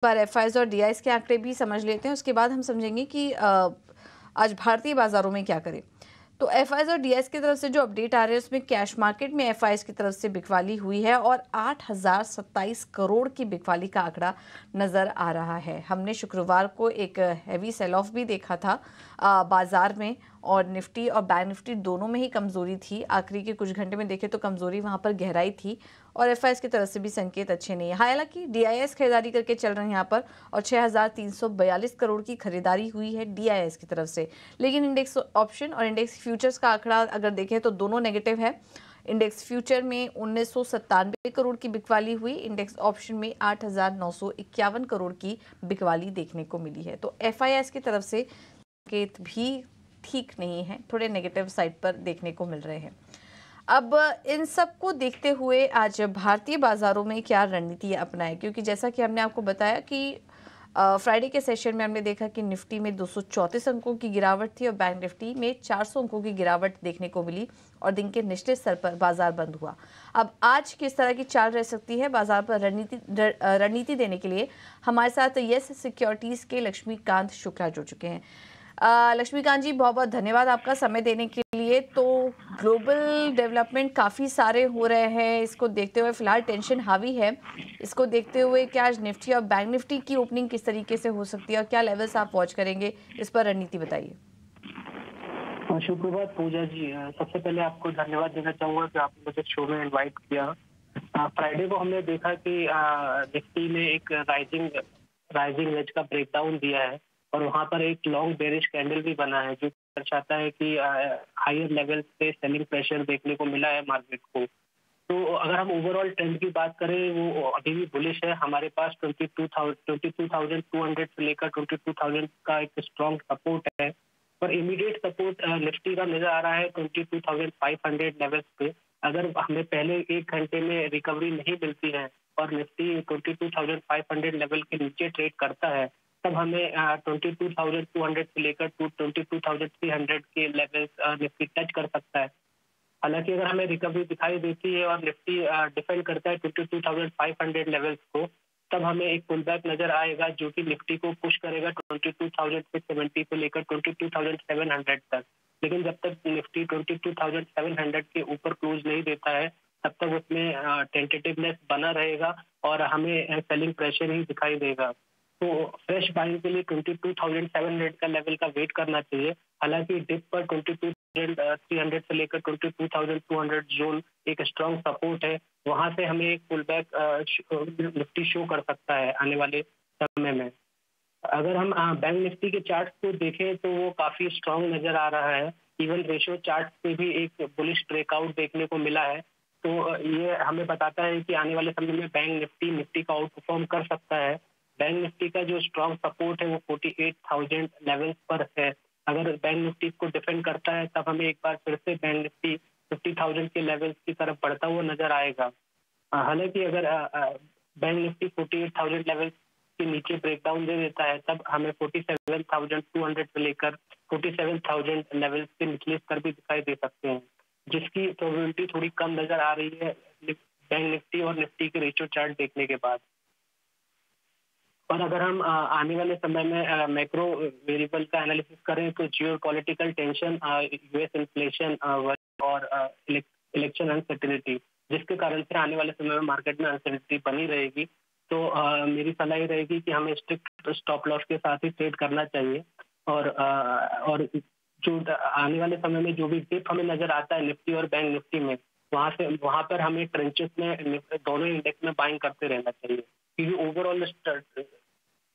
बार FIIs और DIIs के आंकड़े भी समझ लेते हैं, उसके बाद हम समझेंगे कि आज भारतीय बाजारों में क्या करें। तो एफआईज और डीआईएस की तरफ से जो अपडेट आ रहे हैं उसमें कैश मार्केट में एफआईज की तरफ से बिकवाली हुई है और 8,027 करोड़ की बिकवाली का आंकड़ा नजर आ रहा है। हमने शुक्रवार को एक हैवी सेल ऑफ भी देखा था बाजार में, और निफ्टी और बैंक निफ्टी दोनों में ही कमजोरी थी। आखिरी के कुछ घंटे में देखें तो कमजोरी वहां पर गहराई थी और एफआईएस की तरफ से भी संकेत अच्छे नहीं है। हालांकि डीआईएस खरीदारी करके चल रहे हैं यहाँ पर, और 6,342 करोड़ की खरीदारी हुई है डीआईएस की तरफ से। लेकिन इंडेक्स ऑप्शन और इंडेक्स फ्यूचर्स का आंकड़ा अगर देखें तो दोनों नेगेटिव है। इंडेक्स फ्यूचर में 1997 करोड़ की बिकवाली हुई, इंडेक्स ऑप्शन में 8,951 करोड़ की बिकवाली देखने को मिली है। तो एफआईएस की तरफ से संकेत भी ठीक नहीं है, थोड़े नेगेटिव साइड पर देखने को मिल रहे हैं। अब इन सब को देखते हुए आज भारतीय बाजारों में क्या रणनीति अपनाएं, क्योंकि जैसा कि हमने आपको बताया कि फ्राइडे के सेशन में हमने देखा कि निफ्टी में 234 अंकों की गिरावट थी और बैंक निफ्टी में 400 अंकों की गिरावट देखने को मिली और दिन के निचले स्तर पर बाजार बंद हुआ। अब आज किस तरह की चाल रह सकती है बाजार पर रणनीति देने के लिए हमारे साथ यस सिक्योरिटीज के लक्ष्मीकांत शुक्ला जुड़ चुके हैं। लक्ष्मीकांत जी, बहुत बहुत धन्यवाद आपका समय देने के लिए। तो ग्लोबल डेवलपमेंट काफ़ी सारे हो रहे हैं, इसको देखते हुए फिलहाल टेंशन हावी है। इसको देखते हुए क्या आज निफ्टी और बैंक निफ्टी की ओपनिंग किस तरीके से हो सकती है और क्या लेवल्स आप वॉच करेंगे, इस पर रणनीति बताइए। शुक्रवार पूजा जी, सबसे पहले आपको धन्यवाद देना चाहूंगा कि आपने मुझे शो में इनवाइट किया। फ्राइडे को हमने देखा कि निफ्टी ने एक राइजिंग वेज का ब्रेकडाउन दिया है और वहां पर एक लॉन्ग बेरिश कैंडल भी बना है, जो दर्शाता है कि हायर लेवल पे सेलिंग प्रेशर देखने को मिला है मार्केट को। तो अगर हम ओवरऑल ट्रेंड की बात करें, वो अभी भी बुलिश है। हमारे पास 22,200 से लेकर 22,000 का एक स्ट्रॉन्ग सपोर्ट है, पर इमीडिएट सपोर्ट निफ्टी का नजर आ रहा है 22,500 लेवल्स पे। अगर हमें पहले एक घंटे में रिकवरी नहीं मिलती है और निफ्टी 22,500 लेवल के नीचे ट्रेड करता है, तब हमें 22,200 से लेकर 22,300 के लेवल्स निफ्टी टच कर सकता है। हालांकि अगर हमें रिकवरी दिखाई देती है और निफ्टी डिफेंड करता है 22,500 लेवल्स को, तब हमें एक पुल बैक नजर आएगा जो कि निफ्टी को पुश करेगा 22,670 से लेकर 22,700 तक। लेकिन जब तक निफ्टी 22,700 के ऊपर क्लोज नहीं देता है, तब तक उसमें टेंटेटिवनेस बना रहेगा और हमें सेलिंग प्रेशर ही दिखाई देगा। तो फ्रेश बाइंग के लिए 22,700 का लेवल का वेट करना चाहिए। हालांकि डिप पर 22,300 से लेकर 22,200 जोन एक स्ट्रॉन्ग सपोर्ट है, वहां से हमें एक पुल बैक निफ्टी शो कर सकता है आने वाले समय में। अगर हम बैंक निफ्टी के चार्ट को देखें तो वो काफी स्ट्रॉन्ग नजर आ रहा है। इवन रेशियो चार्ट पे भी एक बुलिश ब्रेकआउट देखने को मिला है। तो ये हमें बताता है कि आने वाले समय में बैंक निफ्टी का आउट परफॉर्म कर सकता है। बैंक निफ्टी का जो स्ट्रॉन्ग सपोर्ट है वो 48,000 लेवल्स पर है। अगर बैंक निफ्टी को डिफेंड करता है, तब हमें एक बार फिर से बैंक निफ्टी 50,000 के लेवल्स की तरफ बढ़ता हुआ नजर आएगा। हालांकि अगर बैंक निफ्टी 48,000 लेवल्स के नीचे ब्रेकडाउन दे देता है, तब हमें 47,200 से लेकर 47,000 लेवल्स के निचले स्तर भी दिखाई दे सकते हैं, जिसकी प्रोबेबिलिटी थोड़ी कम नजर आ रही है बैंक निफ्टी और निफ्टी के रेशियो चार्ट देखने के बाद। और अगर हम आने वाले समय में मैक्रो वेरिएबल का एनालिसिस करें तो जियोपॉलिटिकल टेंशन, यूएस इन्फ्लेशन और इलेक्शन अनसर्टेनिटी, जिसके कारण से आने वाले समय में मार्केट में अनसर्टेनिटी बनी रहेगी। तो मेरी सलाह ये रहेगी कि हमें स्ट्रिक्ट स्टॉप लॉस के साथ ही ट्रेड करना चाहिए। और जो आने वाले समय में जो भी डिप हमें नजर आता है निफ्टी और बैंक निफ्टी में, वहां पर हमें ट्रेंचेस में दोनों इंडेक्स में बाइंग करते रहना चाहिए, क्योंकि ओवरऑल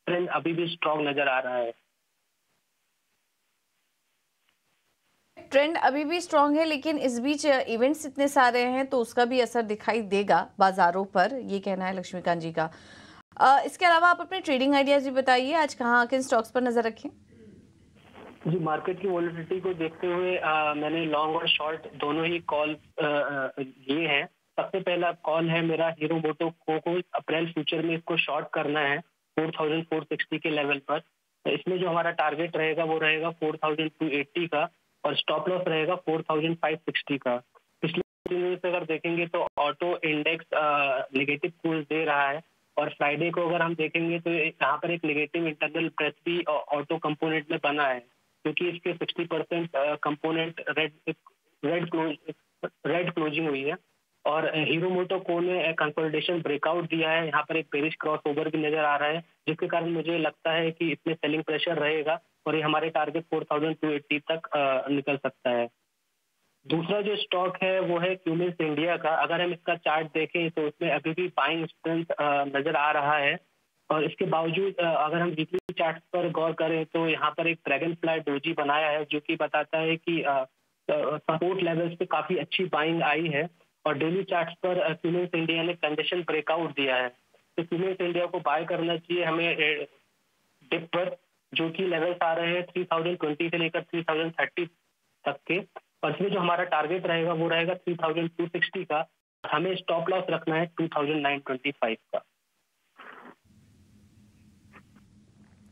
ट्रेंड अभी भी स्ट्रॉन्ग नजर आ रहा है। ट्रेंड अभी भी स्ट्रांग है, लेकिन इस बीच इवेंट्स इतने सारे हैं तो उसका भी असर दिखाई देगा बाजारों पर, ये कहना है लक्ष्मीकांत जी का। इसके अलावा आप अपने ट्रेडिंग आइडियाज भी बताइए, आज कहाँ किन स्टॉक्स पर नजर रखें? जी, मार्केट की वॉलेटिलिटी को देखते हुए मैंने लॉन्ग और शॉर्ट दोनों ही कॉल लिए हैं। सबसे पहला कॉल है मेरा हीरो मोटो को अप्रैल फ्यूचर में इसको शॉर्ट करना है 4,460 के लेवल पर। तो इसमें जो हमारा टारगेट रहेगा वो रहेगा 4,280 का और स्टॉप लॉस रहेगा 4,560 का। पिछले दिनों से अगर देखेंगे तो ऑटो इंडेक्स नेगेटिव क्लोज दे रहा है और फ्राइडे को अगर हम देखेंगे तो यहाँ पर एक नेगेटिव इंटरनल प्रेस भी ऑटो कंपोनेंट में बना है, क्योंकि इसके 60% कंपोनेंट रेड क्लोजिंग हुई है। और हीरो मोटोको ने कंसोलिडेशन ब्रेकआउट दिया है, यहाँ पर एक बेरिश क्रॉस ओवर भी नजर आ रहा है, जिसके कारण मुझे लगता है कि इसमें सेलिंग प्रेशर रहेगा और ये हमारे टारगेट 4280 तक निकल सकता है। दूसरा जो स्टॉक है वो है क्यूमिंस इंडिया का। अगर हम इसका चार्ट देखें तो उसमें अभी भी बाइंग स्ट्रेंथ नजर आ रहा है, और इसके बावजूद अगर हम वीकली चार्ट पर गौर करें तो यहाँ पर एक ड्रैगन फ्लाई डोजी बनाया है, जो कि बताता है कि सपोर्ट लेवल्स पे काफी अच्छी बाइंग आई है। और डेली चार्ट्स पर क्यूमिंस इंडिया ने कंडीशन ब्रेकआउट दिया है, तो क्यूमिंस इंडिया को बाय करना चाहिए हमें डिप पर, जो कि लेवल्स आ रहे हैं 3020 से लेकर 3030 तक के। और इसमें जो हमारा टारगेट रहेगा वो रहेगा 3260 का। हमें स्टॉप लॉस रखना है 2925 का।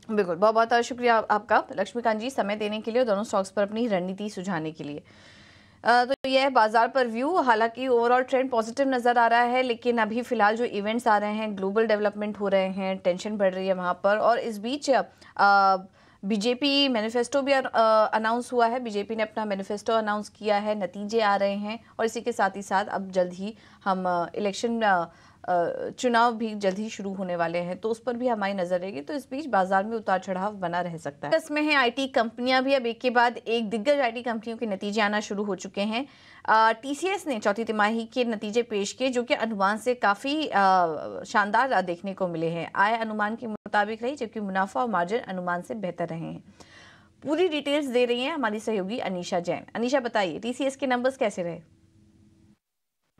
बिल्कुल, बहुत बहुत शुक्रिया आपका लक्ष्मीकांत जी समय देने के लिए और दोनों स्टॉक्स पर अपनी रणनीति सुझाने के लिए। तो यह है बाजार पर व्यू। हालांकि ओवरऑल ट्रेंड पॉजिटिव नज़र आ रहा है, लेकिन अभी फिलहाल जो इवेंट्स आ रहे हैं, ग्लोबल डेवलपमेंट हो रहे हैं, टेंशन बढ़ रही है वहाँ पर। और इस बीच बीजेपी मैनिफेस्टो भी अनाउंस हुआ है। बीजेपी ने अपना मैनिफेस्टो अनाउंस किया है, नतीजे आ रहे हैं, और इसी के साथ ही साथ अब जल्द ही हम इलेक्शन चुनाव भी जल्द ही शुरू होने वाले हैं, तो उस पर भी हमारी नजर रहेगी। तो इस बीच बाजार में उतार चढ़ाव बना रह सकता है। इसमें है आईटी कंपनियां भी अब एक के बाद एक दिग्गज आईटी कंपनियों के नतीजे आना शुरू हो चुके हैं। टीसीएस ने चौथी तिमाही के नतीजे पेश किए, जो कि अनुमान से काफी शानदार देखने को मिले हैं। आय अनुमान के मुताबिक रही, जबकि मुनाफा और मार्जिन अनुमान से बेहतर रहे हैं। पूरी डिटेल्स दे रही हैं हमारी सहयोगी अनीशा जैन। अनीशा, बताइए टीसीएस के नंबर्स कैसे रहे?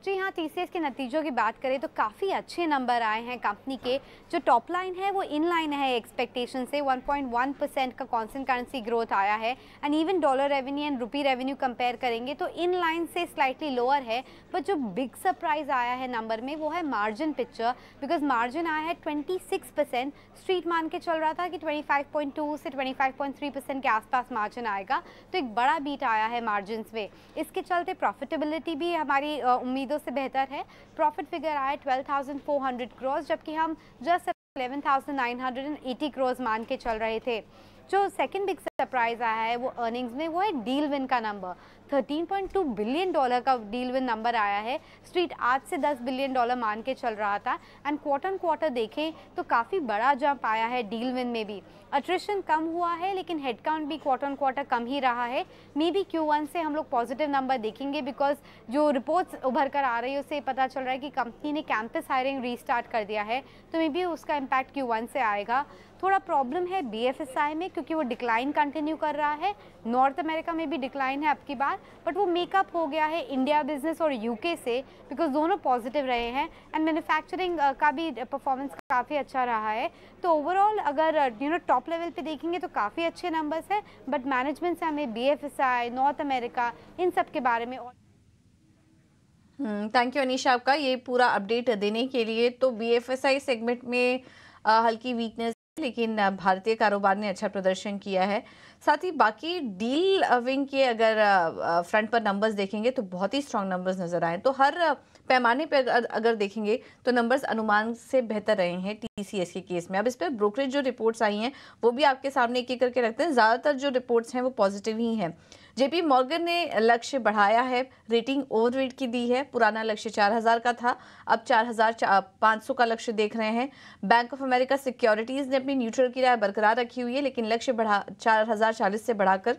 जी हाँ, टीसीएस के नतीजों की बात करें तो काफ़ी अच्छे नंबर आए हैं कंपनी के। जो टॉप लाइन है वो इन लाइन है एक्सपेक्टेशन से। 1.1% का कांस्टेंट करेंसी ग्रोथ आया है, and even dollar revenue and rupee revenue compare करेंगे तो इन लाइन से स्लाइटली लोअर है। बट जो बिग सरप्राइज आया है नंबर में वो है मार्जिन पिक्चर, बिकॉज मार्जिन आया है 26%। स्ट्रीट मान के चल रहा था कि 25.2 से 25.3% के आसपास मार्जिन आएगा, तो एक बड़ा बीट आया है मार्जिन में। इसके चलते प्रॉफिटेबिलिटी भी हमारी उम्मीदों से बेहतर है। प्रॉफिट फिगर आया 12,400 करोड़, जबकि हम जस्ट 11,980 करोड़ मान के चल रहे थे। जो सेकंड बिग सरप्राइज आया है वो अर्निंग्स में, वो है डील विन का नंबर। 13.2 बिलियन डॉलर का डील विन नंबर आया है। स्ट्रीट आज से 10 बिलियन डॉलर मान के चल रहा था, एंड क्वार्टर क्वार्टर देखें तो काफ़ी बड़ा जंप आया है डील विन में भी। अट्रिशन कम हुआ है, लेकिन हेडकाउंट भी क्वार्टर क्वार्टर कम ही रहा है। मे बी Q1 से हम लोग पॉजिटिव नंबर देखेंगे, बिकॉज जो रिपोर्ट्स उभर कर आ रही है उससे पता चल रहा है कि कंपनी ने कैंपस हायरिंग रीस्टार्ट कर दिया है, तो मे बी उसका इम्पैक्ट Q1 से आएगा। थोड़ा प्रॉब्लम है BFSI में, क्योंकि वो डिक्लाइन कंटिन्यू कर रहा है। नॉर्थ अमेरिका में भी डिक्लाइन है अब की बार, बट वो मेकअप हो गया है इंडिया बिजनेस और UK से, बिकॉज दोनों पॉजिटिव रहे हैं। एंड मैन्युफैक्चरिंग का भी परफॉर्मेंस काफ़ी अच्छा रहा है। तो ओवरऑल अगर टॉप लेवल पे देखेंगे तो काफ़ी अच्छे नंबर्स हैं, बट मैनेजमेंट से हमें BFSI, नॉर्थ अमेरिका, इन सब के बारे में और थैंक यू अनीशा आपका ये पूरा अपडेट देने के लिए। तो BFSI सेगमेंट में हल्की वीकनेस, लेकिन भारतीय कारोबार ने अच्छा प्रदर्शन किया है। साथ ही बाकी डील विंग के अगर फ्रंट पर नंबर्स देखेंगे तो बहुत ही स्ट्रांग नंबर्स नजर आए। तो हर पैमाने पर अगर देखेंगे तो नंबर्स अनुमान से बेहतर रहे हैं TCS के केस में। अब इस पर ब्रोकरेज जो रिपोर्ट्स आई हैं वो भी आपके सामने एक एक करके रखते हैं। ज़्यादातर जो रिपोर्ट्स हैं वो पॉजिटिव ही हैं। JP मॉर्गन ने लक्ष्य बढ़ाया है, रेटिंग ओवरवेट की दी है। पुराना लक्ष्य 4000 का था, अब 4500 का लक्ष्य देख रहे हैं। बैंक ऑफ अमेरिका सिक्योरिटीज ने अपनी न्यूट्रल की राय बरकरार रखी हुई है, लेकिन लक्ष्य 4040 से बढ़ाकर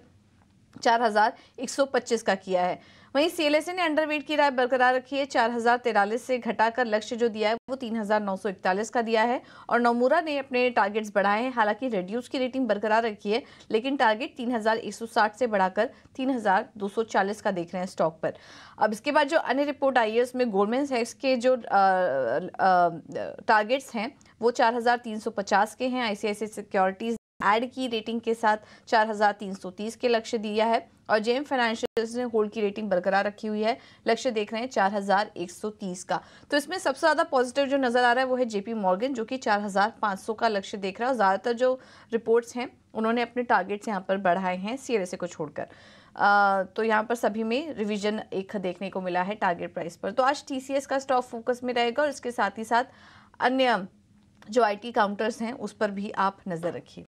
4125 का किया है। वहीं CLSA ने अंडरवेट की राय बरकरार रखी है, 4043 से घटाकर लक्ष्य जो दिया है वो 3941 का दिया है। और नोमुरा ने अपने टारगेट्स बढ़ाए हैं, हालांकि रेड्यूस की रेटिंग बरकरार रखी है, लेकिन टारगेट 3160 से बढ़ाकर 3240 का देख रहे हैं स्टॉक पर। अब इसके बाद जो अन्य रिपोर्ट आई है उसमें गोल्डमैन सैक्स के जो टारगेट्स हैं वो 4350 के हैं। ICICI सिक्योरिटीज ऐड की रेटिंग के साथ 4330 के लक्ष्य दिया है, और JM फाइनेंशियल्स ने होल्ड की रेटिंग बरकरार रखी हुई है, लक्ष्य देख रहे हैं 4130 का। तो इसमें सबसे ज़्यादा पॉजिटिव जो नज़र आ रहा है वो है JP मॉर्गन, जो कि 4500 का लक्ष्य देख रहा है। और ज़्यादातर जो रिपोर्ट्स हैं उन्होंने अपने टारगेट्स यहाँ पर बढ़ाए हैं CLSA को छोड़कर। तो यहाँ पर सभी में रिवीजन एक देखने को मिला है टारगेट प्राइस पर। तो आज TCS का स्टॉक फोकस में रहेगा, और इसके साथ ही साथ अन्य जो IT काउंटर्स हैं उस पर भी आप नज़र रखिए।